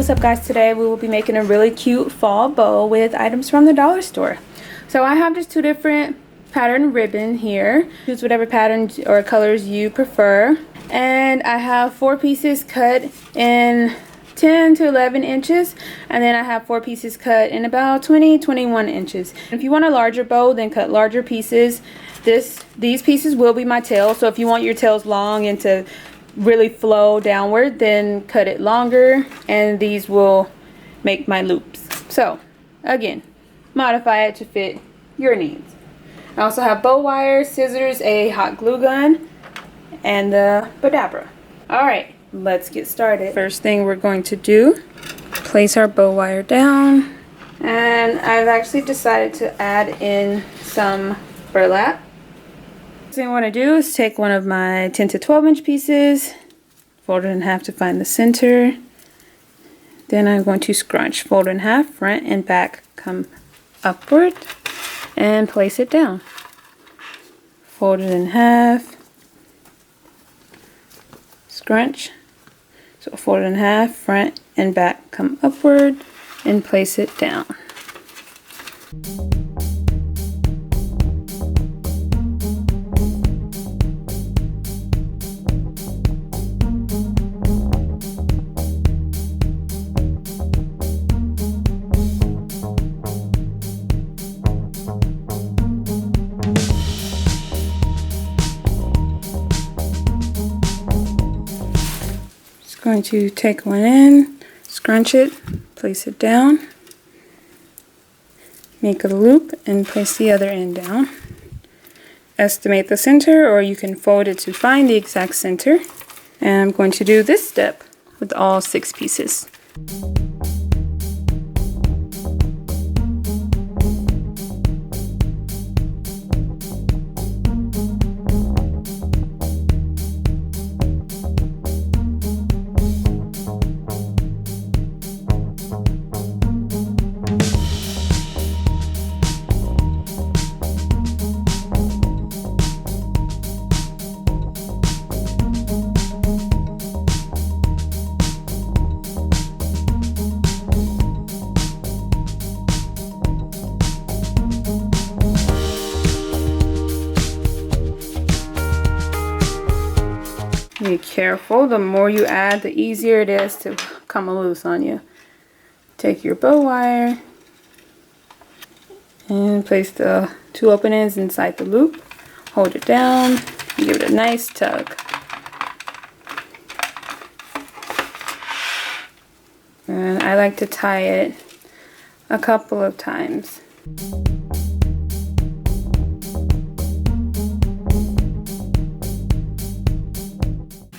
what's up guys? Today we will be making a really cute fall bow with items from the dollar store. So I have just two different pattern ribbon here. Choose whatever patterns or colors you prefer. And I have 4 pieces cut in 10 to 11 inches, and then I have 4 pieces cut in about 20-21 inches. If you want a larger bow, then cut larger pieces. These pieces will be my tail, so if you want your tails long and to really flow downward, then cut it longer, and these will make my loops. So again, modify it to fit your needs. I also have bow wire, scissors, a hot glue gun, and the Bowdabra. Alright, let's get started. First thing we're going to do, place our bow wire down, and I've actually decided to add in some burlap. First thing I want to do is take one of my 10 to 12 inch pieces, fold it in half to find the center. Then I'm going to scrunch, fold it in half, front and back come upward, and place it down. Fold it in half, scrunch, so fold it in half, front and back come upward, and place it down. Going to take one in, scrunch it, place it down, make a loop, and place the other end down. Estimate the center, or you can fold it to find the exact center. And I'm going to do this step with all 6 pieces. Be careful, the more you add, the easier it is to come loose on you. Take your bow wire and place the 2 open ends inside the loop. Hold it down, give it a nice tug. And I like to tie it a couple of times.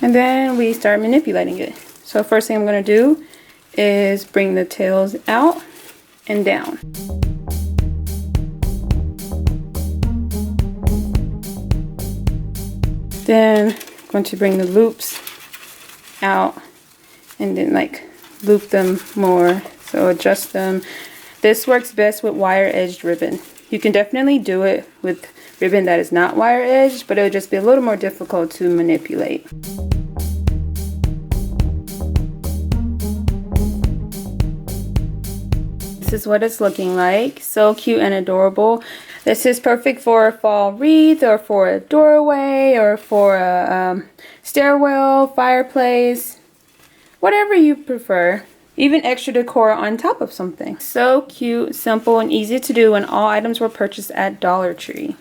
And then we start manipulating it. So first thing I'm going to do is bring the tails out and down. Then I'm going to bring the loops out and then like loop them more. So adjust them. This works best with wire edged ribbon. You can definitely do it with ribbon that is not wire edged, but it would just be a little more difficult to manipulate. This is what it's looking like. So cute and adorable. This is perfect for a fall wreath, or for a doorway, or for a stairwell, fireplace, whatever you prefer. Even extra decor on top of something. So cute, simple, and easy to do, and all items were purchased at Dollar Tree.